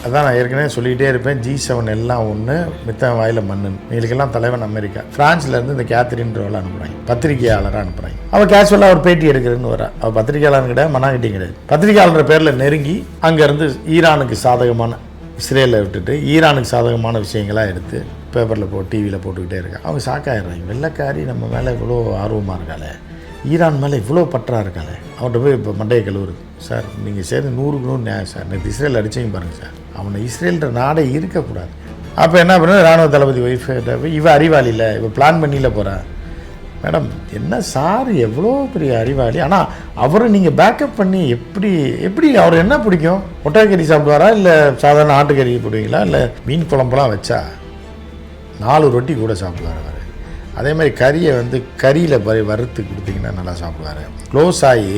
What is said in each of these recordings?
அதான் நான் ஏற்கனவே சொல்லிகிட்டே இருப்பேன், G7 எல்லாம் ஒன்று, மித்த வாயில் மண்ணு. இவங்களுக்கெல்லாம் தலைவன் அமெரிக்கா. ஃப்ரான்ஸ்லேருந்து இந்த கேத்ரின்றவளை அனுப்புகிறாங்க, பத்திரிகையாளராக அனுப்புகிறாங்க. அவள் கேஷுவலாக ஒரு பேட்டி எடுக்கிறதுன்னு வரா. அவள் பத்திரிகையாளர் கிடையாது, மண்ணாங்கட்டியும் கிடையாது. பத்திரிகையாளர் பேரில் நெருங்கி அங்கேருந்து ஈரானுக்கு சாதகமான, இஸ்ரேலில் விட்டுட்டு ஈரானுக்கு சாதகமான விஷயங்களாக எடுத்து பேப்பரில் டிவியில் போட்டுக்கிட்டே இருக்கா. அவங்க ஷாக்காயிடுறாங்க, வெள்ளைக்காரி நம்ம மேலே இவ்வளோ ஆர்வமாக இருக்காளே, ஈரான் மேலே இவ்வளோ பற்றாக இருக்காளே. அவன்கிட்ட போய் இப்போ மண்டையை கழுவுறது, சார் நீங்கள் சேர்ந்து 100க்கு 100 நியாயம் சார், நேற்று இஸ்ரேல் அடிச்சிங்க பாருங்கள் சார், அவனை இஸ்ரேல்ன்ற நாடே இருக்கக்கூடாது. அப்போ என்ன பண்ணுறது, ராணுவ தளபதி ஒய்ஃப்கிட்ட போய் இவ அறிவாளி இல்லை, இவ பிளான் பண்ணியில் போகிறா. மேடம் என்ன சார் எவ்வளோ பெரிய அறிவாளி, ஆனால் அவரை நீங்கள் பேக்கப் பண்ணி எப்படி அவர் என்ன பிடிக்கும், ஒட்டகக்கறி சாப்பிடுவாரா இல்லை சாதாரண ஆட்டுக்கறி போடுவீங்களா, இல்லை மீன் குழம்புலாம் வச்சா 4 ரொட்டி கூட சாப்பிடுவார் அவர். அதே மாதிரி கறியை கறியில் வறுத்து கொடுத்தீங்கன்னா நல்லா சாப்பிடுவார். க்ளோஸ் ஆகி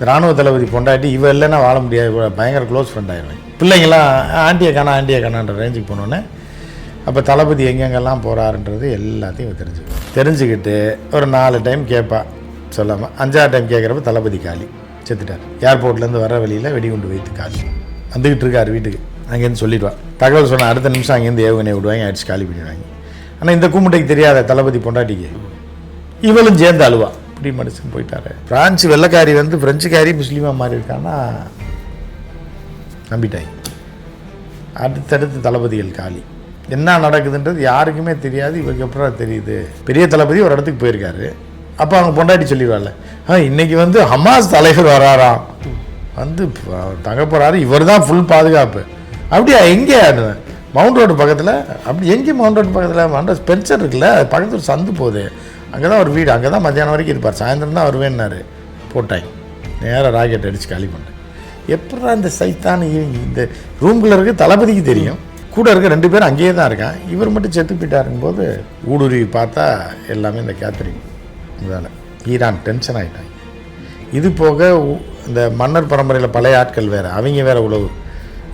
ராணுவ தளபதி பொண்டாட்டி இவ இல்லைன்னா வாழ முடியாது, பயங்கர க்ளோஸ் ஃப்ரெண்ட் ஆகிடுவாங்க. பிள்ளைங்களாம் ஆண்டியை காணான்ற ரேஞ்சுக்கு போனோன்னே அப்போ தளபதி எங்கெங்கெல்லாம் போகிறாருன்றது எல்லாத்தையும் தெரிஞ்சுக்கிட்டு ஒரு 4 டைம் கேட்பா சொல்லாமல், 5ஆவது டைம் கேட்குறப்ப தளபதி காலி செத்துட்டார். ஏர்போர்ட்லேருந்து வர வழியில் வெடிகுண்டு வைத்து காலி வந்துக்கிட்டு இருக்கார் வீட்டுக்கு. அங்கேருந்து சொல்லிடுவான், தகவல் சொன்ன அடுத்த நிமிஷம் அங்கேருந்து ஏவுகணை விடுவாங்க, அடிச்சு காலி பண்ணிடுவாங்க. ஆனால் இந்த கூமுட்டைக்கு தெரியாத தளபதி பொண்டாட்டிக்கு இவளும் சேர்ந்து அழுவா, இப்படி மனுஷன் போயிட்டாரு. பிரான்ஸ் வெள்ளைக்காரி பிரெஞ்சுக்காரி முஸ்லீமாக மாறி இருக்கான்னா நம்பிட்டாங்க. அடுத்தடுத்து தளபதிகள் காலி. என்ன நடக்குதுன்றது யாருக்குமே தெரியாது, இவருக்கு எப்படா தெரியுது. பெரிய தளபதி ஒரு இடத்துக்கு போயிருக்காரு, அப்போ அவங்க பொண்டாட்டி சொல்லிடுவாள், இன்னைக்கு ஹமாஸ் தலைவர் வராராம், தங்க போகிறாரு, இவர் தான் ஃபுல் பாதுகாப்பு. அப்படியா, எங்கே மவுண்ட் ரோடு பக்கத்தில், அப்படி எங்கே மவுண்ட் ரோடு பக்கத்தில் ஸ்பென்சர் இருக்குல்ல, பக்கத்தில் ஒரு சந்து போகுது, அங்கே தான் ஒரு வீடு, அங்கே தான் மத்தியானம் வரைக்கும் இருப்பார், சாயந்தரம் தான் வருவேன்னாரு. போட்டாங்க, நேராக ராக்கெட் அடித்து காலி பண்ணேன். எப்படா இந்த சைத்தான் இந்த ரூம்குள்ளே இருக்க தளபதிக்கு தெரியும், கூட இருக்க 2 பேரும் அங்கேயே தான் இருக்கான், இவர் மட்டும் செத்து போயிட்டாருங்கும் போது ஊடுருவி பார்த்தா எல்லாமே இந்த கேத்ரின் வேலை. ஈரான் டென்ஷன் ஆகிட்டாங்க. இது போக இந்த மன்னர் பரம்பரையில் பழைய ஆட்கள் வேறு, அவங்க வேறு உழவு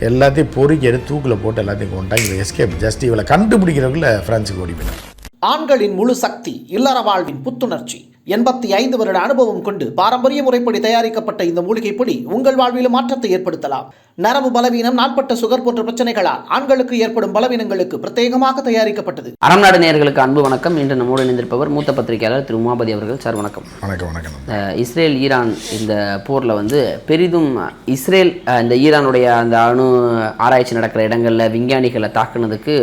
எல்லாத்தையும் பொறுக்கி எடுத்து தூக்கில் போட்டு எல்லாத்தையும் கொண்டாங்க. இவங்க எஸ்கேப் ஜஸ்ட் இவளை கண்டுபிடிக்கிறதுக்குள்ள ஃப்ரான்ஸுக்கு ஓடி போயிட்டாங்க. ஆண்களின் முழு சக்தி, இல்லற வாழ்வின் புத்துணர்ச்சி, 85 வருட அனுபவம் கொண்டு பாரம்பரிய முறைப்படி தயாரிக்கப்பட்ட இந்த மூலிகை பொடி உங்கள் வாழ்வில் மாற்றத்தை ஏற்படுத்தலாம். நரம்பு பலவீனம், நாள்பட்ட சுகர் போன்ற பிரச்சனைகளால் ஆண்களுக்கு ஏற்படும் பலவீனங்களுக்கு பிரத்யேகமாக தயாரிக்கப்பட்டது. அறம் நாடு நேயர்களுக்கு அன்பு வணக்கம். இன்று நம்மோடு இணைந்திருப்பவர் மூத்த பத்திரிகையாளர் திரு உமாபதி அவர்கள். சார் வணக்கம். வணக்கம். இஸ்ரேல் ஈரான் இந்த போரில் பெரிதும் இஸ்ரேல் இந்த ஈரானுடைய அந்த அணு ஆராய்ச்சி நடக்கிற இடங்களில் விஞ்ஞானிகளை தாக்குனதுக்கு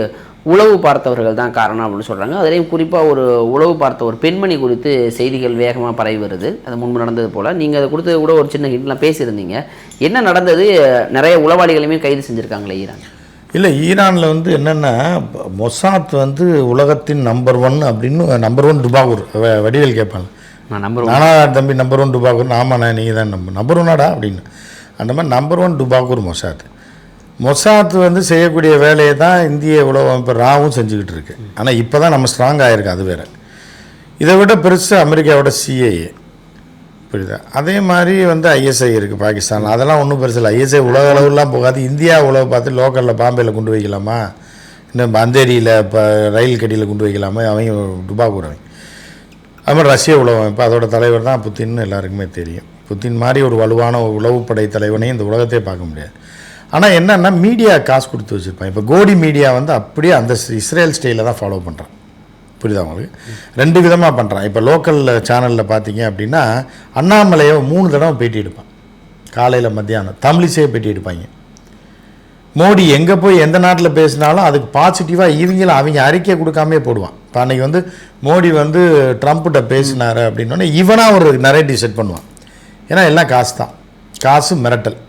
உளவு பார்த்தவர்கள் தான் காரணம் அப்படின்னு சொல்கிறாங்க. அதுலேயும் குறிப்பாக ஒரு உளவு பார்த்த ஒரு பெண்மணி குறித்து செய்திகள் வேகமாக பரவி வருது. அது முன்பு நடந்தது போல் நீங்கள் அதை கொடுத்து கூட ஒரு சின்ன ஹிண்ட்லாம் பேசியிருந்தீங்க. என்ன நடந்தது? நிறைய உளவாளிகளையுமே கைது செஞ்சுருக்காங்களே ஈரான். இல்லை, ஈரானில் என்னென்னா மொசாத் உலகத்தின் நம்பர் 1 அப்படின்னு நம்பர் 1 டுபாகூர் வடிவேல் கேட்பாங்க. நானா தம்பி நம்பர் 1 டுபாகூர், ஆமாண்ணா நீங்கள் தான் நம்பர் 1 அப்படின்னு. அந்த மாதிரி நம்பர் 1 டுபாகூர் மொசாத். செய்யக்கூடிய வேலையை தான் இந்திய உளவு அமைப்பு ராவும் செஞ்சுக்கிட்டு இருக்கு. ஆனால் இப்போ தான் நம்ம ஸ்ட்ராங் ஆகிருக்கு, அது வேறு. இதை விட பெருசு அமெரிக்காவோட CIA, புரியுதா? அதே மாதிரி ISI இருக்குது பாகிஸ்தான். அதெல்லாம் ஒன்றும் பெருசு இல்லை. ISI உலக அளவுலாம் போகாது. இந்தியா உளவு பார்த்து லோக்கலில் பாம்பேயில் கொண்டு வைக்கலாமா, இன்னும் அந்தேரியில் இப்போ ரயில் கடியில் கொண்டு வைக்கலாமா, அவங்க டுபாகூர். அது மாதிரி ரஷ்ய உளவு அமைப்பு, அதோட தலைவர் தான் புத்தின்னு எல்லாருக்குமே தெரியும். புத்தின் மாதிரி ஒரு வலுவான உளவுப்படை தலைவனையும் இந்த உலகத்தையே பார்க்க முடியாது. ஆனால் என்னென்னா மீடியா காசு கொடுத்து வச்சுருப்பாங்க. இப்போ கோடி மீடியா அப்படியே அந்த இஸ்ரேல் ஸ்டைலில் தான் ஃபாலோ பண்ணுறான், புரியுதா உங்களுக்கு? 2 விதமாக பண்ணுறான். இப்போ லோக்கல் சேனலில் பார்த்தீங்க அப்படின்னா அண்ணாமலையை 3 தடவை பேட்டி எடுப்பான், காலையில் மத்தியானம் தமிழிசையை பேட்டி எடுப்பாங்க. மோடி எங்கே போய் எந்த நாட்டில் பேசினாலும் அதுக்கு பாசிட்டிவாக அவங்க அறிக்கை கொடுக்காமே போடுவான். இப்போ அன்றைக்கி மோடி ட்ரம்ப்கிட்ட பேசினார் அப்படின்னோடனே இவனாக ஒரு நரேட்டிவ் செட் பண்ணுவான். ஏன்னா எல்லாம் காசு தான், காசு மிரட்டல்.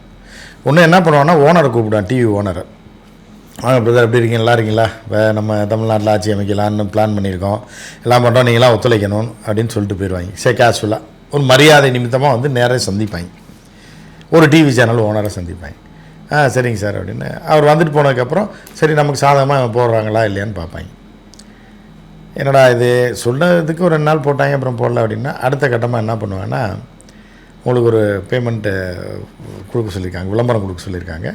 ஒன்று என்ன பண்ணுவான்னா ஓனரை கூப்பிடுவான், டிவி ஓனரை. பிரதர் எப்படி இருக்கீங்க, நல்லா இருக்கீங்களா, நம்ம தமிழ்நாட்டில் ஆட்சி அமைக்கலான்னு பிளான் பண்ணியிருக்கோம், எல்லாம் பண்ணுறோம், நீங்களாம் ஒத்துழைக்கணும் அப்படின்னு சொல்லிட்டு போயிடுவாங்க. சரி, கேஷுவலாக ஒரு மரியாதை நிமித்தமாக நேராக சந்திப்பாங்க. ஒரு டிவி சேனல் ஓனரை சந்திப்பாங்க. சரிங்க சார் அப்படின்னு அவர் வந்துட்டு போனதுக்கப்புறம் சரி நமக்கு சாதகமாக போடுறாங்களா இல்லையான்னு பார்ப்பாங்க. என்னடா இது சொன்னதுக்கு ஒரு 2 நாள் போட்டாங்க, அப்புறம் போடல அப்படின்னா அடுத்த கட்டமாக என்ன பண்ணுவாங்கன்னா, உங்களுக்கு ஒரு பேமெண்ட்டு கொடுக்க சொல்லியிருக்காங்க, விளம்பரம் கொடுக்க சொல்லியிருக்காங்க.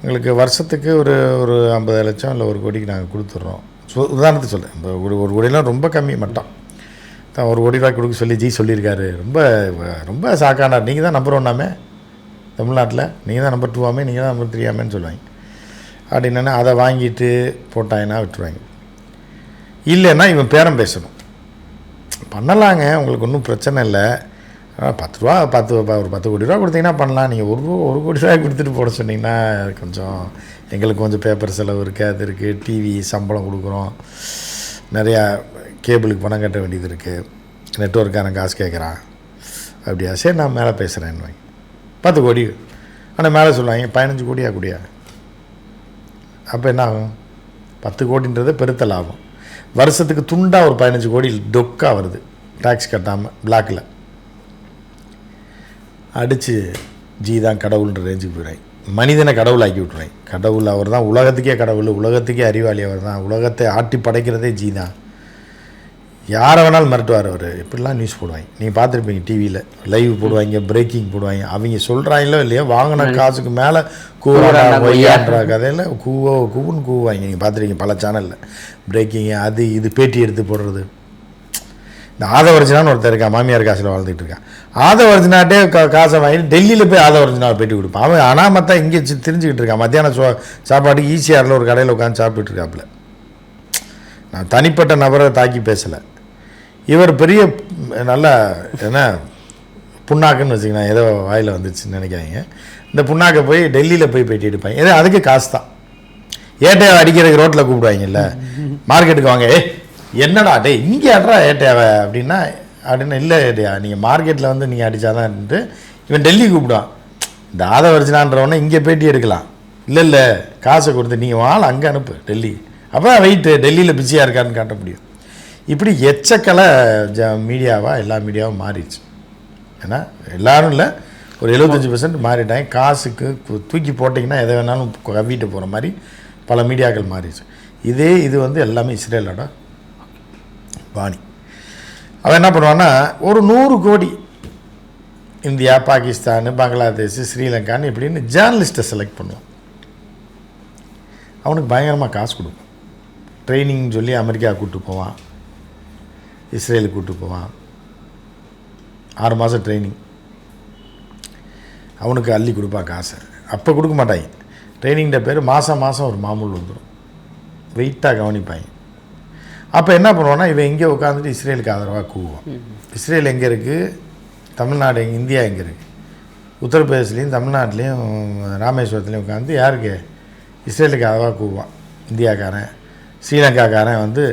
உங்களுக்கு வருஷத்துக்கு ஒரு 50 லட்சம் இல்லை 1 கோடிக்கு நாங்கள் கொடுத்துட்றோம். உதாரணத்துக்கு சொல்கிறேன், இப்போ 1 கோடிலாம் ரொம்ப கம்மி மட்டம் தான். 1 கோடி ரூபாய் கொடுக்க சொல்லி சொல்லியிருக்காரு. ரொம்ப ரொம்ப சாக்கானார். நீங்கள் தான் நம்பர் 1 நாமே தமிழ்நாட்டில் நீங்கள் தான் நம்பர் 2 நீங்கள் தான் நம்பர் 3 சொல்லுவாங்க. அப்படின்னா அதை வாங்கிட்டு போட்டாங்கன்னா விட்டுருவாங்க. இல்லைன்னா இவன் பேரம் பேசணும். பண்ணலாங்க, உங்களுக்கு ஒன்றும் பிரச்சனை இல்லை. 10 ரூபா ஒரு 10 கோடி ரூபா கொடுத்தீங்கன்னா பண்ணலாம். நீங்கள் ஒரு கோடி ரூபாய் கொடுத்துட்டு போட சொன்னீங்கன்னா கொஞ்சம் எங்களுக்கு கொஞ்சம் பேப்பர் செலவு இருக்குது, அது இருக்குது, டிவி சம்பளம் கொடுக்குறோம், நிறையா கேபிளுக்கு பணம் கட்ட வேண்டியது இருக்குது, நெட்வொர்க்காரன் காசு கேட்குறான். அப்படியா, சரி நான் மேலே பேசுகிறேன்னு 10 கோடி. ஆனால் மேலே சொல்லுவாங்க 15 கோடியா கூடியா. அப்போ என்ன ஆகும்? 10 கோடின்றது பெருத்த லாபம். வருஷத்துக்கு துண்டாக ஒரு 15 கோடி டொக்கா வருது, டேக்ஸ் கட்டாமல் பிளாக்கில் அடித்து ஜி தான் கடவுள்ன்ற ரேஞ்சுக்கு போயிடுறாங்க. மனிதனை கடவுள் ஆக்கி விட்டுறாங்க. கடவுள் அவர் தான், உலகத்துக்கே கடவுள், உலகத்துக்கே அறிவாளி அவர் தான், உலகத்தை ஆட்டி படைக்கிறதே ஜி தான். யாரை வேணாலும் மிரட்டுவார் அவர். இப்படிலாம் நியூஸ் போடுவாங்க, நீங்கள் பார்த்துருப்பீங்க, டிவியில் லைவ் போடுவாங்க, பிரேக்கிங் போடுவாங்க. அவங்க சொல்கிறாங்களோ இல்லையோ வாங்கின காசுக்கு மேலே கூவாடா ஒய்யான்ற கதையில் கூவுன்னு கூவாங்க. நீங்கள் பார்த்துருக்கீங்க பல சேனலில் பிரேக்கிங், அது இது பேட்டி எடுத்து போடுறது. இந்த ஆதவர்ஜினான்னு ஒருத்தர் இருக்கா, மாமியார் காசில் வாழ்ந்துட்டு இருக்கான். ஆதவர்ஜினாட்டே காசை வாங்கிட்டு டெல்லியில் போய் ஆதவர்ஜினாவை பேட்டி கொடுப்பான். அவன் அனாமத்தா இங்கே தெரிஞ்சுக்கிட்டு இருக்கான். மத்தியானம் சாப்பாட்டுக்கு ஈசிஆரில் ஒரு கடையில் உட்காந்து சாப்பிட்டுட்டு இருக்காப்புல. நான் தனிப்பட்ட நபரை தாக்கி பேசலை. இவர் பெரிய நல்லா என்ன புண்ணாக்குன்னு வச்சுக்கணும், ஏதோ வாயில் வந்துச்சுன்னு நினைக்காதீங்க. இந்த புண்ணாக்கை போய் டெல்லியில் போய் பேட்டி எடுப்பாங்க. ஏதோ அதுக்கு காசு தான். ஏட்டையாவை அடிக்கிறதுக்கு ரோட்டில் கூப்பிடுவாங்கல்ல, மார்க்கெட்டுக்கு வாங்க, என்னடா டே இங்கே ஆடுறா ஏட்டையாவை அப்படின்னா இல்லை ஏட்டையா நீங்கள் மார்க்கெட்டில் வந்து நீங்கள் அடித்தாதான்ட்டு இவன் டெல்லி கூப்பிடுவான். இந்த ஆதவர்ஜினான்றவொன்னே இங்கே பேட்டி எடுக்கலாம். இல்லை காசை கொடுத்து நீங்கள் வாழ அங்கே அனுப்பு டெல்லி, அப்போ தான் வெயிட்டு டெல்லியில் பிஸியாக இருக்கான்னு காட்ட முடியும். இப்படி எச்சக்கலை மீடியாவாக எல்லா மீடியாவும் மாறிடுச்சு. ஏன்னா எல்லோரும் இல்லை, ஒரு 75% மாறிட்டாங்க. காசுக்கு தூக்கி போட்டிங்கன்னா எதை வேணாலும் கவிட்டு போகிற மாதிரி பல மீடியாக்கள் மாறிடுச்சு. இது வந்து எல்லாமே இஸ்ரேலோட பாணி. அவன் என்ன பண்ணுவான்னா, ஒரு 100 கோடி இந்தியா, பாகிஸ்தான், பங்களாதேஷ், ஸ்ரீலங்கான்னு இப்படின்னு ஜேர்னலிஸ்ட்டை செலக்ட் பண்ணுவான். அவனுக்கு பயங்கரமாக காசு கொடுக்கும். ட்ரைனிங் சொல்லி அமெரிக்கா கூப்பிட்டு போவான், இஸ்ரேலுக்கு கூப்பிட்டு போவான். 6 மாதம் ட்ரைனிங் அவனுக்கு அள்ளி கொடுப்பான் காசை. அப்போ கொடுக்க மாட்டாங்க. ட்ரைனிங்கிற பேர் மாதம் ஒரு மாமூல் வந்துடும், வெயிட்டாக கவனிப்பாங்க. அப்போ என்ன பண்ணுவான்னா, இவன் எங்கே உட்காந்துட்டு இஸ்ரேலுக்கு ஆதரவாக கூவுவான். இஸ்ரேல் எங்கே இருக்குது, தமிழ்நாடு இந்தியா எங்கே இருக்குது, உத்தரப்பிரதேஷ்லேயும் தமிழ்நாட்டிலையும் ராமேஸ்வரத்துலேயும் உட்காந்து யாருக்கு இஸ்ரேலுக்கு ஆதரவாக கூவுவான். இந்தியாக்காரன் ஸ்ரீலங்காக்காரன் வந்து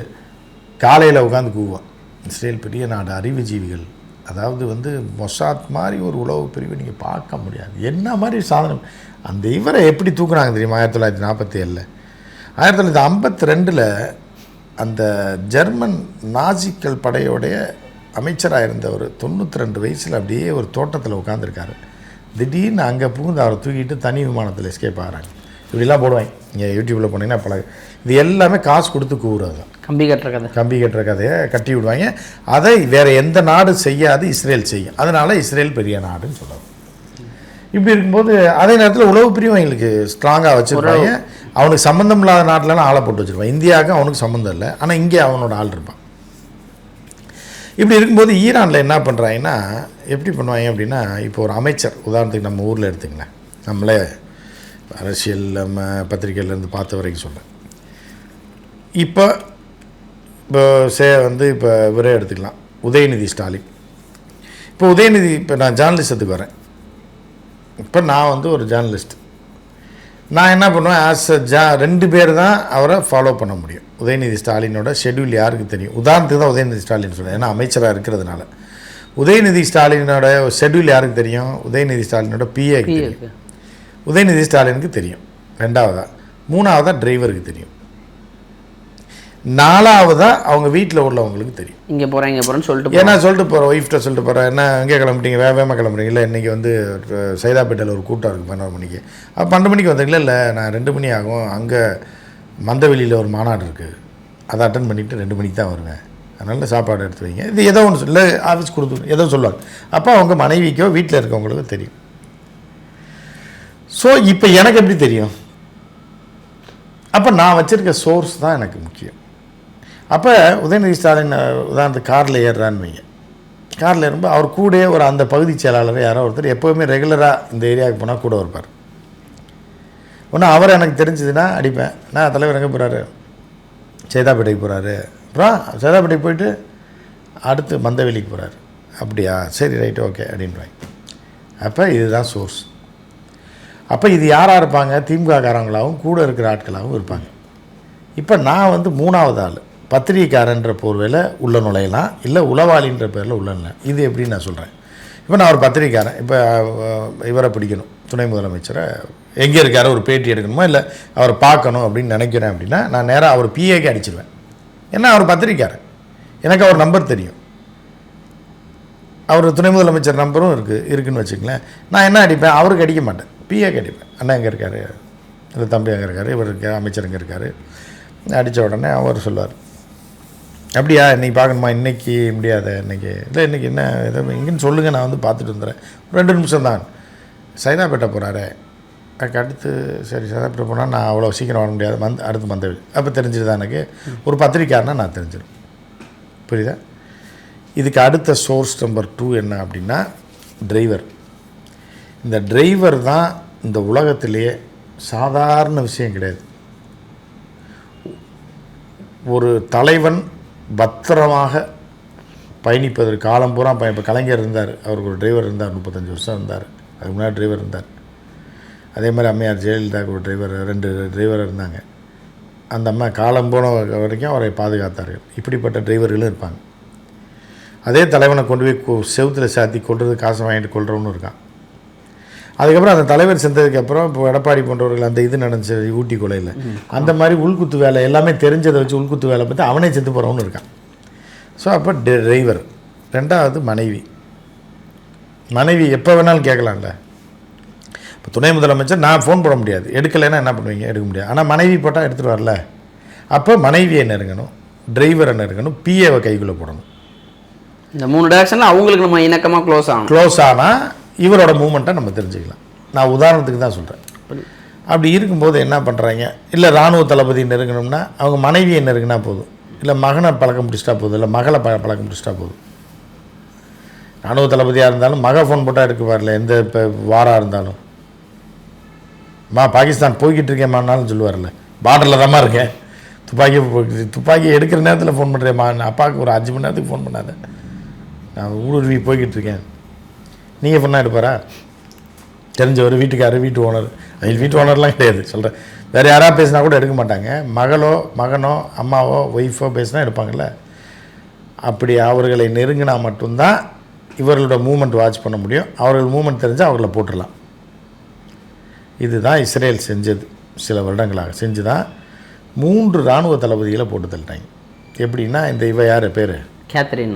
காலையில் உட்காந்து கூவுவான். இஸ்ரேல் பெரிய நாடு, அறிவுஜீவிகள். அதாவது வந்து மொசாத் மாதிரி ஒரு உளவு பிரிவு நீங்கள் பார்க்க முடியாது. என்ன மாதிரி சாதனை. அந்த இவரை எப்படி தூக்குனாங்க தெரியுமா? 1947 1952 அந்த ஜெர்மன் நாசிக்கள் படையோடைய அமைச்சராக இருந்தவர் 92 வயசில் அப்படியே ஒரு தோட்டத்தில் உட்காந்துருக்காரு. திடீர்னு அங்கே புகுந்து அவரை தூக்கிட்டு தனி விமானத்தில் எஸ்கேப் ஆகிறாங்க. இப்படிலாம் போடுவாங்க. இங்கே யூடியூப்பில் போனீங்கன்னா பல இது எல்லாமே காசு கொடுத்து கூவுறது தான். கம்பி கட்டுற கதையை கட்டி விடுவாங்க. அதை வேறு எந்த நாடு செய்யாது, இஸ்ரேல் செய்யும். அதனால் இஸ்ரேல் பெரிய நாடுன்னு சொல்லுவாங்க. இப்படி இருக்கும்போது அதே நேரத்தில் உளவு பிரிவு எங்களுக்கு ஸ்ட்ராங்காக வச்சுருப்பாங்க. அவனுக்கு சம்மந்தம் இல்லாத நாட்டிலலாம் ஆளை போட்டு வச்சுருப்பான். இந்தியாவுக்கு அவனுக்கு சம்மந்தம் இல்லை, ஆனால் இங்கே அவனோட ஆள் இருப்பான். இப்படி இருக்கும்போது ஈரானில் என்ன பண்ணுறாங்கன்னா, எப்படி பண்ணுவாங்க அப்படின்னா, இப்போ ஒரு அமைச்சர், உதாரணத்துக்கு நம்ம ஊரில் எடுத்துங்களேன், நம்மளே அரசியல் நம்ம பத்திரிகையிலேருந்து பார்த்த வரைக்கும் சொல்கிறேன். இப்போ வந்து இப்போ இவரே எடுத்துக்கலாம், உதயநிதி ஸ்டாலின். இப்போ உதயநிதி, இப்போ நான் ஜேர்னலிஸ்டத்துக்கு வரேன். இப்போ நான் வந்து ஒரு ஜேர்னலிஸ்ட். நான் என்ன பண்ணுவேன், ஆஸ் அ 2 பேர் தான் அவரை ஃபாலோ பண்ண முடியும். உதயநிதி ஸ்டாலினோட ஷெட்யூல் யாருக்கு தெரியும்? உதாரணத்துக்கு தான் உதயநிதி ஸ்டாலின் சொல்கிறேன், ஏன்னா அமைச்சராக இருக்கிறதுனால. உதயநிதி ஸ்டாலினோட ஷெட்யூல் யாருக்கு தெரியும்? உதயநிதி ஸ்டாலினோட பிஏக்கு தெரியும், உதயநிதி ஸ்டாலினுக்கு தெரியும். 2வதா 3வதா டிரைவருக்கு தெரியும். 4வதா அவங்க வீட்டில் உள்ளவங்களுக்கு தெரியும். இங்கே போகிறேன்னு சொல்லிட்டு, ஏன்னா சொல்லிட்டு போகிறேன், ஒய்ஃப்ட்ட சொல்லிட்டு போகிறேன், என்ன எங்கே கிளம்பிட்டீங்க, வேகமாக கிளம்புறீங்க, இல்லை இன்றைக்கி வந்து சைதாப்பேட்டையில் ஒரு கூட்டம் இருக்குது 12 மணிக்கு. 12 மணிக்கு வந்தீங்களா? இல்லை நான் 2 மணி ஆகும், அங்கே மந்தவெளியில் ஒரு மாநாடு இருக்குது, அதை அட்டன் பண்ணிவிட்டு 2 மணிக்கு தான் வருவேன், அதனால் சாப்பாடு எடுத்து வைங்க, இது ஏதோ ஒன்று இல்லை ஆஃபீஸ் கொடுத்து ஏதோ சொல்லுவாங்க. அப்போ அவங்க மனைவிக்கோ வீட்டில் இருக்கவங்களுக்கு தெரியும். ஸோ இப்போ எனக்கு எப்படி தெரியும்? அப்போ நான் வச்சுருக்க சோர்ஸ் தான் எனக்கு முக்கியம். அப்போ உதயநிதி ஸ்டாலின் உதாரணத்துக்கு காரில் ஏறுறான்னு வைங்க, காரில் ஏறும்போது அவர் கூடயே ஒரு அந்த பகுதி செயலாளர் யாரோ ஒருத்தர் எப்போவுமே ரெகுலராக இந்த ஏரியாவுக்கு போனால் கூட இருப்பார். ஒன்றும் அவர் எனக்கு தெரிஞ்சதுன்னா அடிப்பேன். நான் தலைவர் எங்கே போகிறாரு, சேதாப்பேட்டைக்கு போகிறாரு, அப்புறம் சேதாப்பேட்டைக்கு போயிட்டு அடுத்து மந்தவெளிக்கு போகிறாரு. அப்படியா, சரி ரைட்டு ஓகே அப்படின்றாங்க. அப்போ இதுதான் சோர்ஸ். அப்போ இது யாராக இருப்பாங்க, திமுககாரங்களாகவும் கூட இருக்கிற ஆட்களாகவும் இருப்பாங்க. இப்போ நான் வந்து 3வது ஆள், பத்திரிகைக்காரன்ற போர்வையில் உள்ள நுழையலாம், இல்லை உளவாளின்ற பேரில் உள்ள நுழையலாம். இது எப்படின்னு நான் சொல்கிறேன். இப்போ நான் ஒரு பத்திரிக்கைக்காரன், இப்போ இவரை பிடிக்கணும், துணை முதலமைச்சரை எங்கே இருக்காரு, ஒரு பேட்டி எடுக்கணுமா, இல்லை அவரை பார்க்கணும் அப்படின்னு நினைக்கிறேன் அப்படின்னா நான் நேராக அவர் பிஏக்கு அடிச்சிடுவேன். ஏன்னா அவர் பத்திரிக்கைக்காரன், எனக்கு அவர் நம்பர் தெரியும், அவர் துணை முதலமைச்சர் நம்பரும் இருக்குதுன்னு வச்சுங்களேன். நான் என்ன அடிப்பேன், அவருக்கு அடிக்க மாட்டேன், பிஏக்கு அடிப்பேன். அண்ணா எங்கே இருக்கார், இல்லை தம்பி எங்கே இருக்கார், இவர் இருக்க அமைச்சர் எங்கே இருக்கார். அடித்த உடனே அவர் சொல்லுவார், அப்படியா இன்றைக்கி பார்க்கணுமா, இன்றைக்கி முடியாத, இன்றைக்கி இல்லை இன்றைக்கி என்ன இதை இங்கேன்னு சொல்லுங்கள், நான் வந்து பார்த்துட்டு வந்துடுறேன், 2 நிமிஷம் தான். சைதாப்பேட்டை போகிறாரு, அதுக்கு அடுத்து சரி சைதாப்பேட்டை போனால் நான் அவ்வளோ சீக்கிரம் வர முடியாது, அடுத்து மந்தவெளி. அப்போ தெரிஞ்சிருதான் எனக்கு ஒரு பத்திரிக்கையாருன்னா நான் தெரிஞ்சிடும். புரியுதா? இதுக்கு அடுத்த சோர்ஸ் நம்பர் 2 என்ன அப்படின்னா டிரைவர். இந்த டிரைவர் தான் இந்த உலகத்திலேயே சாதாரண விஷயம் கிடையாது. ஒரு தலைவன் பத்திரமாக பயணிப்பதற்கு காலம் பூரா இப்போ கலைஞர் இருந்தார், அவருக்கு ஒரு டிரைவர் இருந்தார், 35 வருஷம் இருந்தார், அதுக்கு முன்னாடி டிரைவர் இருந்தார். அதே மாதிரி அம்மையார் ஜெயலலிதாவுக்கு ஒரு டிரைவர், 2 டிரைவர் இருந்தாங்க. அந்த அம்மா காலம் போன வரைக்கும் அவரை பாதுகாத்தார்கள். இப்படிப்பட்ட டிரைவர்களும் இருப்பாங்க. அதே தலைவனை கொண்டு போய் செவுத்தில் சாத்தி கொள்வது, காசை வாங்கிட்டு கொள்றவனும் இருக்கான். அதுக்கப்புறம் அந்த தலைவர் சென்றதுக்கப்புறம் இப்போ எடப்பாடி போன்றவர்கள் அந்த இது நடந்துச்சு ஊட்டி கொலையில், அந்த மாதிரி உள்குத்து வேலை எல்லாமே தெரிஞ்சதை வச்சு உள்குத்து வேலை பார்த்து அவனே செத்து போகிறவனு இருக்கான். ஸோ அப்போ டிரைவர். 2வது மனைவி எப்போ வேணாலும் கேட்கலாம்ல. இப்போ துணை முதலமைச்சர் நான் ஃபோன் போட முடியாது, எடுக்கலைன்னா என்ன பண்ணுவீங்க, எடுக்க முடியாது. ஆனால் மனைவி போட்டால் எடுத்துகிட்டு வரல. அப்போ மனைவியை நெருங்கணும், டிரைவரை நெருங்கணும், பிஏவை கைக்குள்ளே போடணும். இந்த 3 டைரக்ஷனில் அவங்களுக்கு நம்ம இணக்கமாக க்ளோஸ் ஆனால் இவரோட மூமெண்ட்டை நம்ம தெரிஞ்சுக்கலாம். நான் உதாரணத்துக்கு தான் சொல்கிறேன். அப்படி இருக்கும்போது என்ன பண்ணுறாங்க, இல்லை இராணுவ தளபதி நெருங்கணும்னா அவங்க மனைவியை நெருங்கினா போதும், இல்லை மகனை பழக்கம் பிடிச்சிட்டா போதும், இல்லை மகளை பழக்கம் பிடிச்சிட்டா போதும். இராணுவ தளபதியாக இருந்தாலும் மக ஃபோன் போட்டால் எடுக்க வரல, எந்த இப்போ வாராக இருந்தாலும் பாகிஸ்தான் போய்கிட்டு இருக்கேம்மானாலும் சொல்லுவார்ல, பார்டரில் தான்மா இருக்கேன், துப்பாக்கி எடுக்கிற நேரத்தில் ஃபோன் பண்ணுறேம்மா, அப்பாவுக்கு ஒரு 5 மணி நேரத்துக்கு ஃபோன் பண்ணாத, நான் ஊடுருவி போய்கிட்டு இருக்கேன், நீங்கள் ஃபோனாக எடுப்பாரா? தெரிஞ்சவர், வீட்டுக்காரர், வீட்டு ஓனர், வீட்டு ஓனர்லாம் கிடையாது சொல்கிறேன், வேறு யாராவது பேசினா கூட எடுக்க மாட்டாங்க. மகனோ அம்மாவோ ஒய்ஃபோ பேசினா எடுப்பாங்கள்ல. அப்படி அவர்களை நெருங்கினா மட்டும்தான் இவர்களோட மூமெண்ட் வாட்ச் பண்ண முடியும். அவர்கள் மூமெண்ட் தெரிஞ்சால் அவர்களை போட்டுடலாம். இதுதான் இஸ்ரேல் செஞ்சது, சில வருடங்களாக செஞ்சு தான் 3 இராணுவ தளபதிகளை போட்டு தள்ளிட்டாங்க. எப்படின்னா இந்த யார் பேர் கேத்ரின்,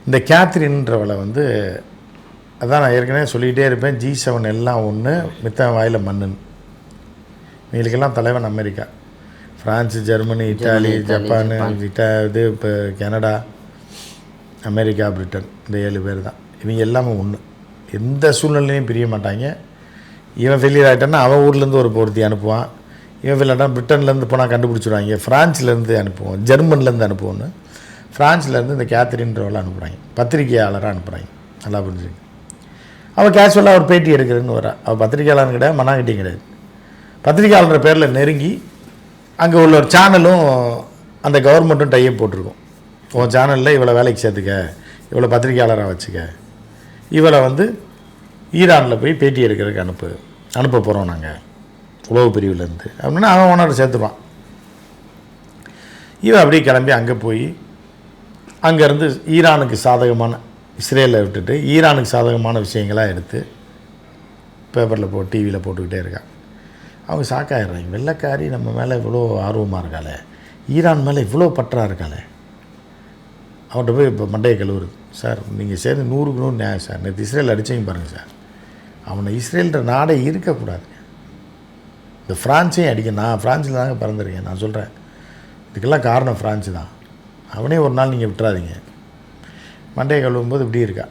இந்த கேத்ரின்றவளை வந்து அதான் நான் ஏற்கனவே சொல்லிகிட்டே இருப்பேன், G7 எல்லாம் ஒன்று, மித்த வாயில் மண்ணுன்னு. இவங்களுக்கெல்லாம் தலைவன் America, France, Germany, Italy, Japan, இது இப்போ கனடா, அமெரிக்கா, பிரிட்டன், இந்த 7 பேர் தான். இவங்க எல்லாமே ஒன்று, எந்த சூழ்நிலையும் பிரிய மாட்டாங்க. இவன் ஃபெயிலியர் ஆகிட்டான்னா அவன் ஊர்லேருந்து ஒரு பொருத்தி அனுப்புவான், இவன் ஃபெயிலாட்டான் பிரிட்டன்லேருந்து போனால் கண்டுபிடிச்சிடுவாங்க, ஃப்ரான்ஸ்லேருந்து அனுப்புவோம், ஜெர்மன்லேருந்து அனுப்புவோன்னு, ஃப்ரான்ஸ்லேருந்து இந்த கேத்ரின்றவளை அனுப்புகிறாங்க, பத்திரிகையாளராக அனுப்புகிறாங்க. நல்லா புரிஞ்சுங்க. அவள் கேஷுவலாக ஒரு பேட்டி எடுக்கிறதுன்னு வரா, அவள் பத்திரிகையாளர்னு கிடையாது, மண்ணாங்கிட்டையும் கிடையாது, பத்திரிகையாளர் பேரில் நெருங்கி அங்கே உள்ள ஒரு சேனலும் அந்த கவர்மெண்ட்டும் டைப் போட்டிருக்கோம், உன் சேனலில் இவளை வேலைக்கு சேர்த்துக்க, இவளை பத்திரிகையாளராக வச்சுக்க, இவளை வந்து ஈரானில் போய் பேட்டி எடுக்கிறதுக்கு அனுப்ப போகிறோம் நாங்கள் உளவு பிரிவுலேருந்து அப்படின்னா அவன் ஓனர் சேர்த்துப்பான். இவன் அப்படியே கிளம்பி அங்கே போய் அங்கேருந்து ஈரானுக்கு சாதகமான, இஸ்ரேலை விட்டுட்டு ஈரானுக்கு சாதகமான விஷயங்களாக எடுத்து பேப்பரில் டிவியில் போட்டுக்கிட்டே இருக்கான். அவங்க ஷாக்காகிடுறாங்க, வெள்ளைக்காரி நம்ம மேலே இவ்வளோ ஆர்வமாக இருக்காளே, ஈரான் மேலே இவ்வளோ பற்றாக இருக்காளே. அவன்கிட்ட போய் இப்போ மண்டையை கழுவுறது, சார் நீங்கள் சேர்ந்து 100க்கு 100 நியாயம் சார், நேற்று இஸ்ரேல் அடித்தவங்க பாருங்கள் சார், அவனை இஸ்ரேல்ன்ற நாடே இருக்கக்கூடாது, இந்த ஃப்ரான்ஸையும் அடிக்க, நான் ஃப்ரான்ஸில் தாங்க பிறந்திருக்கேன், நான் சொல்கிறேன் இதுக்கெல்லாம் காரணம் ஃப்ரான்ஸு தான், அவனே ஒரு நாள் நீங்கள் விட்டுறாதீங்க. மண்டையை கழுவும்போது இப்படி இருக்கா.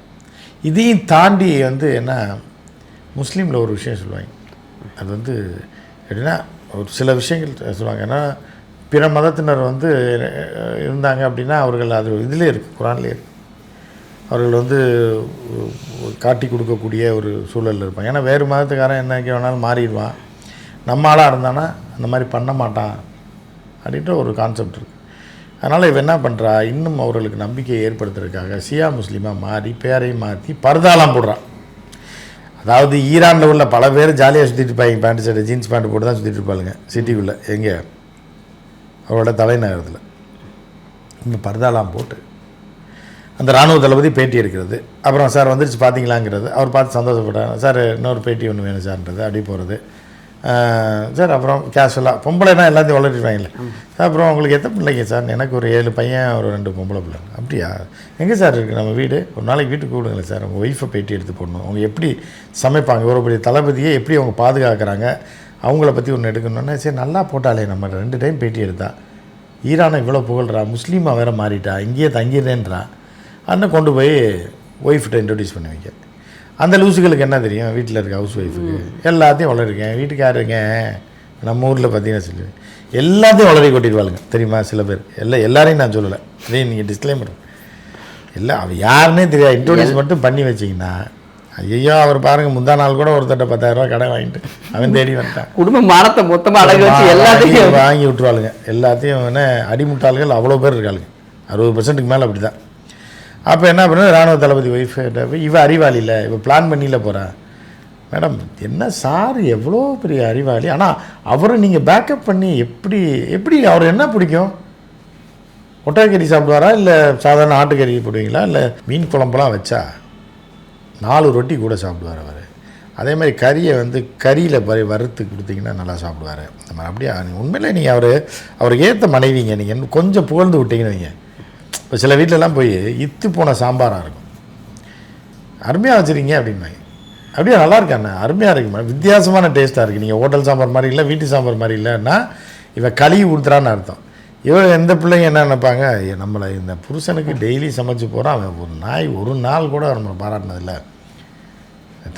இதையும் தாண்டி வந்து என்ன, முஸ்லீமில் ஒரு விஷயம் சொல்லுவாங்க, அது வந்து எப்படின்னா ஒரு சில விஷயங்கள் சொல்லுவாங்க, ஏன்னா பிற மதத்தினர் வந்து இருந்தாங்க அப்படின்னா அவர்கள் அது இதிலே இருக்குது, குரான்லேயே இருக்குது. அவர்கள் வந்து காட்டி கொடுக்கக்கூடிய ஒரு சூழலில் இருப்பாங்க. ஏன்னா வேறு மதத்துக்காரன் என்னைக்கு வேணாலும் மாறிடுவான், நம்ம ஆளாக இருந்தானா அந்த மாதிரி பண்ண மாட்டான் அப்படின்ற ஒரு கான்செப்ட் இருக்குது. அதனால் இவன் என்ன பண்ணுறா, இன்னும் அவர்களுக்கு நம்பிக்கையை ஏற்படுத்துறதுக்காக ஷியா முஸ்லீமாக மாறி பேரையும் மாற்றி பர்தாலாம் போடுறான். அதாவது ஈரானில் உள்ள பல பேர் ஜாலியாக சுற்றிட்டு இருப்பாங்க, பேண்ட் ஷர்ட் ஜீன்ஸ் பேண்ட் போட்டு தான் சுற்றிட்டு இருப்பாளுங்க சிட்டிக்குள்ளே, எங்கே அவரோட தலைநகரத்தில். இங்கே பர்தாலாம் போட்டு அந்த இராணுவ தளபதி பேட்டி எடுக்கிறது, அப்புறம் சார் வந்துருச்சு பார்த்தீங்களாங்கிறது, அவர் பார்த்து சந்தோஷப்பட்டார், சார் இன்னொரு பேட்டி ஒன்று வேணும் சார்ன்றது, அப்படி போகிறது சார். அப்புறம் கேஷுவலாக பொம்பளைனா எல்லாத்தையும் வளர்த்துருவாங்கல்ல சார். அப்புறம் உங்களுக்கு எத்தனை பிள்ளைங்க சார்? எனக்கு ஒரு 7 பையன் ஒரு 2 பொம்பளை பிள்ளை. அப்படியா, எங்கே சார் இருக்குது நம்ம வீடு? ஒரு நாளைக்கு வீட்டுக்கு கூடுங்களேன் சார், உங்கள் ஒய்ஃபை பேட்டி எடுத்து போடணும், அவங்க எப்படி சமைப்பாங்க, இவ்வளோ பெரிய தளபதியை எப்படி அவங்க பாதுகாக்கிறாங்க, அவங்கள பற்றி ஒன்று எடுக்கணுன்னா. சரி நல்லா போட்டாலே, நம்ம 2 டைம் பேட்டி எடுத்தா, ஈரானை இவ்வளோ புகழ்றா, முஸ்லீமாக வேறு மாறிட்டா, இங்கேயே தங்கிடுறேன்றா, அண்ணன் கொண்டு போய் ஒய்ஃப்கிட்ட இன்ட்ரடியூஸ் பண்ணி வைக்க. அந்த லூசுகளுக்கு என்ன தெரியும், வீட்டில் இருக்க ஹவுஸ் ஒய்ஃபுக்கு எல்லாத்தையும் வளருக்கேன், வீட்டுக்காரருங்க நம்ம ஊரில் பார்த்தீங்கன்னா சொல்லி எல்லாத்தையும் வளரி கொட்டிடுவாளுங்க தெரியுமா சில பேர். எல்லாரையும் நான் சொல்லலை, இதே நீங்கள் டிஸ்க்ளைமர் இல்லை, அவள் யாருன்னே தெரியாது, இன்ட்ரோடியூஸ் மட்டும் பண்ணி வச்சிங்கன்னா, ஐயோ அவர் பாருங்கள் முந்தா நாள் கூட ஒருத்தட்ட 10,000 ரூபா கடை வாங்கிட்டு அவன் தேடி வந்துட்டான். குடும்ப மானத்தை மொத்தமாக அடகு வச்சு எல்லாத்தையும் வாங்கி விட்டுருவாளுங்க. எல்லாத்தையும் என்ன அடிமுட்டாள்கள் அவ்வளோ பேர் இருக்காளுங்க, 60%க்கு மேலே அப்படி தான். அப்போ என்ன பண்ணு, இராணுவ தளபதி ஒய்ஃப் இவ அறிவாளி இல்லை, இவ பிளான் பண்ணியில் போகிறா. மேடம் என்ன சார் எவ்வளோ பெரிய அறிவாளி, ஆனால் அவரை நீங்கள் பேக்கப் பண்ணி எப்படி அவர் என்ன பிடிக்கும், ஒட்டகக்கறி சாப்பிடுவாரா இல்லை சாதாரண ஆட்டுக்கறி போடுவீங்களா, இல்லை மீன் குழம்புலாம் வச்சா 4 ரொட்டி கூட சாப்பிடுவார் அவர். அதே மாதிரி கறியை வந்து கறியில் வறுத்து கொடுத்தீங்கன்னா நல்லா சாப்பிடுவார். நம்ம அப்படியே உண்மையிலே நீங்கள் அவருக்கு ஏற்ற மனைவிங்க, நீங்கள் கொஞ்சம் புகழ்ந்து விட்டீங்கன்னு வைங்க. இப்போ சில வீட்டிலலாம் போய் இத்து போன சாம்பாராக இருக்கும், அருமையாக வச்சுருங்க அப்படின்பாங்க. அப்படியே நல்லா இருக்காண்ணா, அருமையாக இருக்குமா, வித்தியாசமான டேஸ்ட்டாக இருக்குது, நீங்கள் ஹோட்டல் சாம்பார் மாதிரி இல்லை, வீட்டு சாம்பார் மாதிரி இல்லைன்னா இவன் கழுவி ஊற்றுறான்னு அர்த்தம். இவன் எந்த பிள்ளைங்க என்ன நினைப்பாங்க, நம்மளை இந்த புருஷனுக்கு டெய்லி சமைச்சு போகிறான், அவன் ஒரு நாள் கூட நம்மளை பாராட்டினதில்லை,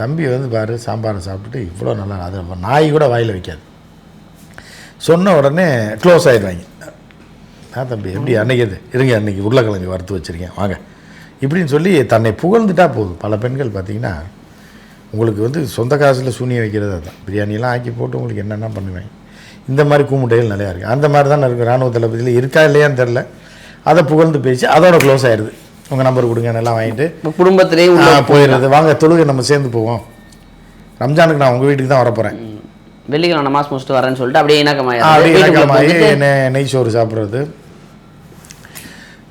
தம்பி வந்து பாரு சாம்பாரை சாப்பிட்டுட்டு இவ்வளோ நல்லா, அது நாய் கூட வாயில் வைக்காது. சொன்ன உடனே க்ளோஸ் ஆகிடுவாங்க. தம்பி எப்படி அன்னைக்கு இருங்க, அன்றைக்கி உருளைக்கிழங்கு வறுத்து வச்சுருக்கேன் வாங்க இப்படின்னு சொல்லி தன்னை புகழ்ந்துட்டா போதும். பல பெண்கள் பார்த்திங்கன்னா உங்களுக்கு வந்து சொந்த காசில் சூனியம் வைக்கிறது அதுதான், பிரியாணிலாம் ஆக்கி போட்டு உங்களுக்கு என்னென்ன பண்ணுவேன். இந்த மாதிரி கூமுட்டைகள் நிறையா இருக்குது. அந்த மாதிரி தான் இருக்குது. இராணுவ தளபதியில் இருக்கா இல்லையான்னு தெரில, அதை புகழ்ந்து பேசி அதோட க்ளோஸ் ஆகிடுது. உங்கள் நம்பர் கொடுங்க நல்லா வாங்கிட்டு குடும்பத்திலே போயிடுறது. வாங்க தொழுகை நம்ம சேர்ந்து போவோம், ரம்ஜானுக்கு நான் உங்கள் வீட்டுக்கு தான் வரப்போகிறேன், வெள்ளிக்கிழமை நமாஸ் முடிச்சுட்டு வரேன்னு சொல்லிட்டு அப்படியே இணக்கமாகி நெய் சோறு சாப்பிட்றது,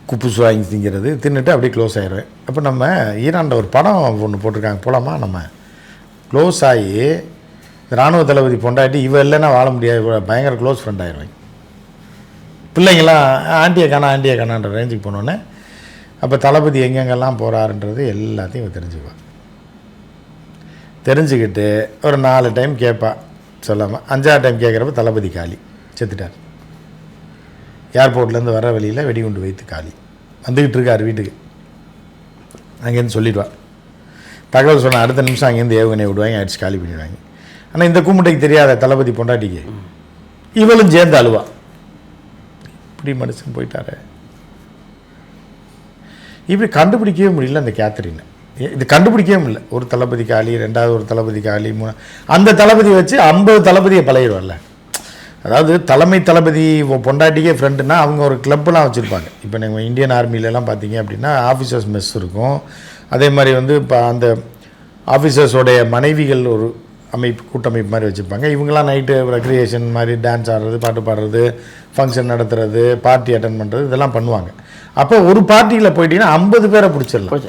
குப்புசு வாங்கி திங்கிறது, தின்னுட்டு அப்படியே க்ளோஸ் ஆகிடுவேன். அப்போ நம்ம ஈரானில் ஒரு படம் ஒன்று போட்டிருக்காங்க, போலாமா? நம்ம க்ளோஸ் ஆகி இராணுவ தளபதி பொண்டாட்டி இவ இல்லைன்னா வாழ முடியாது, பயங்கர க்ளோஸ் ஃப்ரெண்ட் ஆகிடுவாங்க. பிள்ளைங்களாம் ஆண்டியை காணான்ற ரேஞ்சுக்கு போனோன்னே அப்போ தளபதி எங்கெங்கெல்லாம் போகிறாருன்றது எல்லாத்தையும் இவ தெரிஞ்சுக்குவாள். தெரிஞ்சுக்கிட்டு ஒரு 4 டைம் கேட்பா, சொல்லாமல் 5ஆவது டைம் கேட்குறப்ப தளபதி காலி, செத்துட்டார். ஏர்போர்ட்லேருந்து வர வழியில் வெடிகுண்டு வைத்து காலி, வந்துக்கிட்டு இருக்கார் வீட்டுக்கு. அங்கேருந்து சொல்லிடுவாள், தகவல் சொன்ன அடுத்த நிமிஷம் அங்கேருந்து ஏவுகணை விடுவாங்க, அடிச்சு காலி பண்ணிடுவாங்க. ஆனால் இந்த கூமுட்டைக்கு தெரியாத தளபதி பொண்டாட்டிக்கு இவளும் சேர்ந்து அழுவா, இப்படி மனுஷன் போயிட்டாரு. இப்படி கண்டுபிடிக்கவே முடியல அந்த கேத்தரினை, இது கண்டுபிடிக்கவே முடியல. ஒரு தளபதி காலி, 2வது ஒரு தளபதி காலி, 3 அந்த தளபதி வச்சு 50 தளபதியை பழகிடுவார்ல. அதாவது தலைமை தளபதி பொண்டாட்டிக்கே ஃப்ரெண்டுனா அவங்க ஒரு கிளப்லாம் வச்சுருப்பாங்க. இப்போ நீங்கள் இந்தியன் ஆர்மிலெலாம் பார்த்தீங்க அப்படின்னா ஆஃபீஸர்ஸ் மெஸ் இருக்கும். அதே மாதிரி வந்து இப்போ அந்த ஆஃபீஸர்ஸோடைய மனைவிகள் ஒரு கூட்டமைப்பு மாதிரி வச்சுருப்பாங்க. இவங்களாம் நைட்டு ரெக்ரியேஷன் மாதிரி டான்ஸ் ஆடுறது, பாட்டு பாடுறது, ஃபங்க்ஷன் நடத்துறது, பார்ட்டி அட்டன் பண்ணுறது, இதெல்லாம் பண்ணுவாங்க. அப்போ ஒரு பார்ட்டியில் போயிட்டீங்கன்னா 50 பேரை பிடிச்சிடலாம்,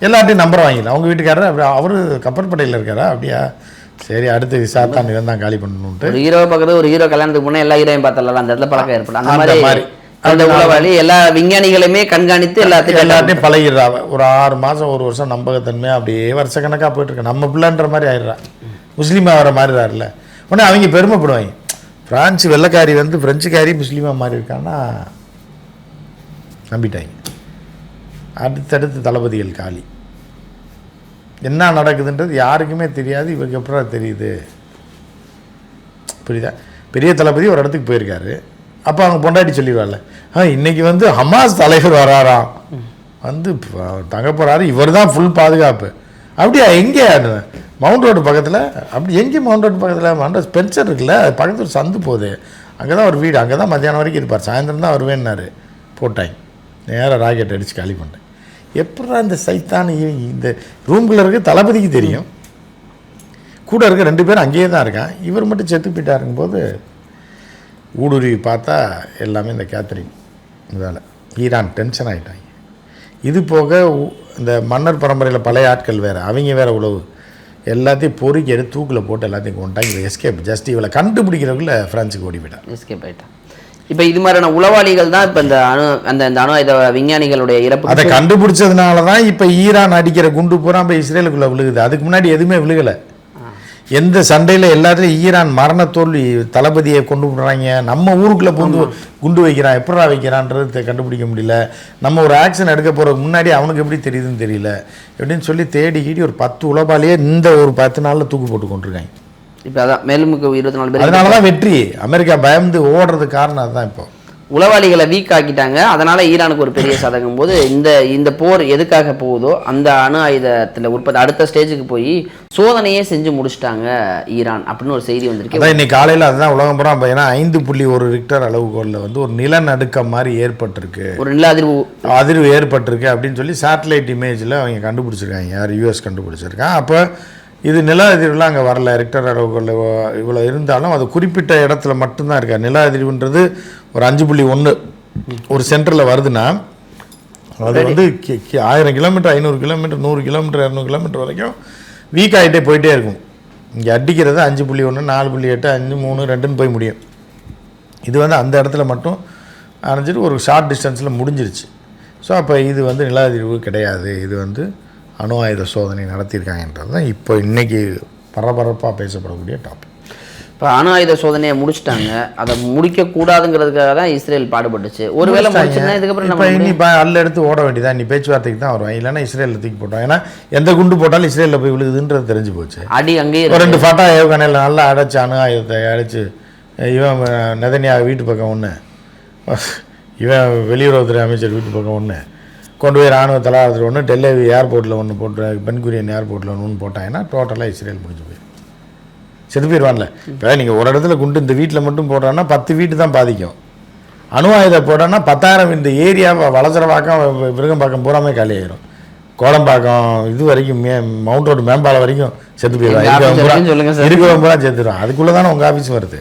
எல்லாத்தையும் நம்பர் வாங்கிடலாம். அவங்க வீட்டுக்காரர் அப்படி அவர் கப்பற்படையில் இருக்காரா, அப்படியா, சரி அடுத்து சாத்தான் இவன் தான் காலி பண்ணணுன்ட்டு ஒரு ஹீரோ பார்க்குறது, ஒரு ஹீரோ கல்யாணத்துக்கு போனால் எல்லா ஹீரோயும் பார்த்தலாம், அந்த இடத்துல பழக்கம் ஏற்படும். அந்த மாதிரி அந்த உளவாளி எல்லா விஞ்ஞானிகளையுமே கண்காணித்து எல்லாத்தையும் பழகிடுறா. ஒரு 6 மாதம் 1 வருஷம் நம்பகத்தன்மையாக அப்படியே வருஷக்கணக்காக போயிட்டுருக்கு. நம்ம பிள்ளைன்ற மாதிரி ஆயிடுறா, முஸ்லீமாக வர மாதிரிதான்ல. உடனே அவங்க பெருமைப்படுவாங்க, பிரான்ஸ் வெள்ளைக்காரி வந்து ஃப்ரெஞ்சுக்காரி முஸ்லீமாக மாறி இருக்கான்னா நம்பிட்டாங்க. அடுத்தடுத்து தளபதிகள் காலி, என்ன நடக்குதுன்றது யாருக்குமே தெரியாது. இவருக்கு எப்படா தெரியுது, புரியுதா? பெரிய தளபதி ஒரு இடத்துக்கு போயிருக்காரு, அப்போ அவங்க பொண்டாட்டி சொல்லிடுவாள்ல, இன்றைக்கி வந்து ஹமாஸ் தலைவர் வராராம் வந்து தங்க போகிறாரு. இவர் தான் ஃபுல் பாதுகாப்பு. அப்படியா? எங்கே? மவுண்ட் ரோடு பக்கத்தில். அப்படி எங்கே மவுண்ட் ரோடு பக்கத்தில்? மவுண்ட் ஸ்பென்சர் இருக்குல்ல, அது பக்கத்தில் ஒரு சந்து போகுது, அங்கே தான் ஒரு வீடு, அங்கே தான் மத்தியானம் வரைக்கும் இருப்பார், சாயந்தரம் தான் வருவேன்னாரு. போட்டாங்க, நேராக ராக்கெட் அடித்து காலி பண்ணிட்டேன். எப்படா இந்த சைத்தான் இந்த ரூம்குள்ளே இருக்க தளபதிக்கு தெரியும், கூட இருக்க 2 பேரும் அங்கேயே தான் இருக்கான், இவர் மட்டும் செத்து போயிட்டாருங்கும்போது ஊடுருவி பார்த்தா எல்லாமே இந்த கேத்தரின் வேலை. ஈரான் டென்ஷன் ஆகிட்டாங்க. இது போக இந்த மன்னர் பரம்பரையில் பழைய ஆட்கள் வேறு, அவங்க வேறு உழவு எல்லாத்தையும் பொறுக்கி எடுத்து தூக்கில் போட்டு எல்லாத்தையும் கொண்டாங்க. இவங்க எஸ்கேப் ஜஸ்ட் இவளை கண்டுபிடிக்கிறவங்கள ஃப்ரான்ஸுக்கு ஓடி போயிட்டான், எஸ்கேப் ஆகிட்டான். இப்போ இது மாதிரியான உளவாளிகள் தான் இப்போ இந்த அணு ஆயுத விஞ்ஞானிகளுடைய இறப்பு அதை கண்டுபிடிச்சதுனால தான் இப்போ ஈரான் அடிக்கிற குண்டு பூரா இப்போ இஸ்ரேலுக்குள்ளே விழுகுது. அதுக்கு முன்னாடி எதுவுமே விழுகலை. எந்த சண்டையில் எல்லாத்துலேயும் ஈரான் மரண தோல்வி, தளபதியை கொண்டு போடுறாங்க, நம்ம ஊருக்குள்ளே புந்து குண்டு வைக்கிறான், எப்படா வைக்கிறான்றது கண்டுபிடிக்க முடியல, நம்ம ஒரு ஆக்ஷன் எடுக்க போகிறதுக்கு முன்னாடி அவனுக்கு எப்படி தெரியுதுன்னு தெரியல எப்படின்னு சொல்லி தேடிக்கிட்டு ஒரு 10 உளவாளியே இந்த ஒரு 10 நாளில் தூக்கு போட்டு கொண்டிருக்காங்க. இப்போ அதான் மேலும் 24 பேர். அதனால தான் வெற்றி. அமெரிக்கா பயந்து ஓடுறதுக்கு காரணம் அதுதான். இப்போ உளவாளிகளை வீக் ஆக்கிட்டாங்க. அதனால ஈரானுக்கு ஒரு பெரிய சதங்கும் போது இந்த போர் எதுக்காக போகுதோ அந்த அணு ஆயுதத்தில் உற்பத்தி அடுத்த ஸ்டேஜுக்கு போய் சோதனையே செஞ்சு முடிச்சிட்டாங்க ஈரான் அப்படின்னு ஒரு செய்தி வந்திருக்கு. அதான் இன்னைக்கு காலையில் அதுதான் உலகம் பூரா. ஏன்னா 5.1 ரிக்டர் அளவுகோலில் வந்து ஒரு நிலநடுக்கம் மாதிரி ஏற்பட்டிருக்கு, ஒரு நில அதிர்வு ஏற்பட்டிருக்கு அப்படின்னு சொல்லி சேட்டலைட் இமேஜில் அவங்க கண்டுபிடிச்சிருக்காங்க. யார்? யூஎஸ் கண்டுபிடிச்சிருக்காங்க. அப்போ இது நில அதிர்வுலாம் அங்கே வரல. ரிக்டர் அளவுகளில் இவ்வளோ இருந்தாலும் அது குறிப்பிட்ட இடத்துல மட்டும்தான் இருக்கா. நில அதிர்வுன்றது ஒரு 5.1 ஒரு சென்டரில் வருதுன்னா அது வந்து 1000 கிலோமீட்டர், 500 கிலோமீட்டர், 100 கிலோமீட்டர், 200 கிலோமீட்டர் வரைக்கும் வீக் ஆகிட்டே போயிட்டே இருக்கும். இங்கே அடிக்கிறது 5.1, 4.8, 5, 3, 2ன்னு போய் முடியும். இது வந்து அந்த இடத்துல மட்டும் அணைஞ்சிட்டு ஒரு ஷார்ட் டிஸ்டன்ஸில் முடிஞ்சிருச்சு. ஸோ அப்போ இது வந்து நில அதிர்வு கிடையாது, இது வந்து அணு ஆயுத சோதனை நடத்தியிருக்காங்கன்றது தான் இப்போ இன்றைக்கி பரபரப்பாக பேசப்படக்கூடிய டாபிக். இப்போ அணு ஆயுத சோதனையை முடிச்சிட்டாங்க, அதை முடிக்கக்கூடாதுங்கிறதுக்காக தான் இஸ்ரேல் பாடுபட்டுச்சு. ஒருவேளை முடிச்சுன்னா இதுக்கப்புறம் இப்போ இனி அல்ல எடுத்து ஓட வேண்டியதான். நீ பேச்சுவார்த்தைக்கு தான் வருவாங்க, இல்லைன்னா இஸ்ரேலில் தூக்கி போட்டோம். ஏன்னா எந்த குண்டு போட்டாலும் இஸ்ரேலில் போய் விழுகுதுன்றது தெரிஞ்சு போச்சு. அடி அங்கேயே 2 ஃபாட்டா ஏவுகணையில் நல்லா அடைச்சி அணு ஆயுதத்தை அடைச்சி இவன் நெதன்யா வீட்டு பக்கம் ஒன்று, இவன் வெளியுறவுத்துறை அமைச்சர் வீட்டு பக்கம் ஒன்று கொண்டு போய் ராணுவ தளவாடத்தில் ஒன்று, டெல்லி ஏர்போர்ட்டில் ஒன்று போட்டு, பென்குரியன் ஏர்போர்ட்டில் ஒன்று போட்டாங்கன்னா டோட்டலாக இஸ்ரேல் முடிஞ்சு போயிடும், செத்து போயிடுவான்ல. இப்போ நீங்கள் ஒரு இடத்துல குண்டு இந்த வீட்டில் மட்டும் போடுறான்னா 10 வீட்டு தான் பாதிக்கும். அணு ஆயுதம் போட்டோன்னா 10,000 இந்த ஏரியாவை வளசரவாக்கம், விருகம்பாக்கம் பூராமே காலி ஆயிரும். கோடம்பாக்கம் இது வரைக்கும் மவுண்ட் ரோடு மேம்பாலம் வரைக்கும் செத்து போயிடுவாங்க, இருக்கிறவங்க பூரா செத்துடுவான். அதுக்குள்ளே தானே உங்கள் ஆஃபீஸ் வருது.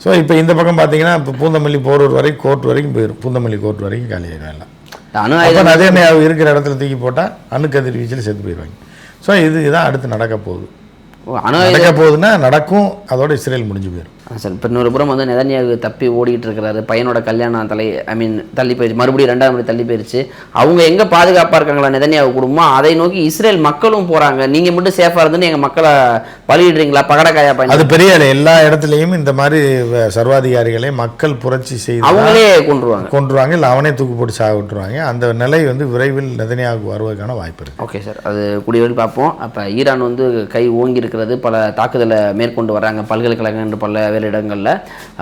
ஸோ இப்போ இந்த பக்கம் பார்த்தீங்கன்னா இப்போ பூந்தமல்லி போரூர் வரைக்கும் கோர்ட் வரைக்கும் போயிடும், பூந்தமல்லி கோர்ட் வரைக்கும் காலி ஆயிடும் எல்லாம். அதே இருக்கிற இடத்துல தூக்கி போட்டால் அணுக்கதிர் வீச்சில் செத்து போயிடுவாங்க. ஸோ இதுதான் அடுத்து நடக்க போகுது. நடக்க போகுதுன்னா நடக்கும், அதோட இஸ்ரேல் முடிஞ்சு போயிடும். சார் இப்போ இன்னொரு புறம் வந்து நெதன்யாகு தப்பி ஓடிட்டு இருக்கிறாரு, பையனோட கல்யாணம் தள்ளி போயிடுச்சு, மறுபடியும் 2ஆவது முறை தள்ளி போயிடுச்சு. அவங்க எங்கே பாதுகாப்பாக இருக்காங்களா நெதன்யாகு குடும்பம், அதை நோக்கி இஸ்ரேல் மக்களும் போகிறாங்க. நீங்கள் மட்டும் சேஃபாக இருந்துன்னு எங்கள் மக்களை பலியிடுறீங்களா, பகடக்காயா பயன்? அது பெரிய எல்லா இடத்துலையும் இந்த மாதிரி சர்வாதிகாரிகளை மக்கள் புரட்சி செய்து அவங்களே கொண்டுருவாங்க, இல்லை அவனே தூக்கு போட்டு சாக விட்டுருவாங்க. அந்த நிலை வந்து விரைவில் நெதன்யாகு வருவதற்கான வாய்ப்பு இருக்குது. ஓகே சார், அது கூடிய பார்ப்போம். அப்போ ஈரான் வந்து கை ஓங்கி இருக்கிறது, பல தாக்குதலை மேற்கொண்டு வர்றாங்க பல்கலைக்கழகம் என்று பல வேறு இடங்களில்.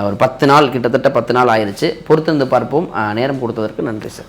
ஒரு 10 நாள் கிட்டத்தட்ட 10 நாள் ஆயிடுச்சு. பொறுத்திருந்து பார்ப்போம். நேரம் கொடுத்ததற்கு நன்றி சார்.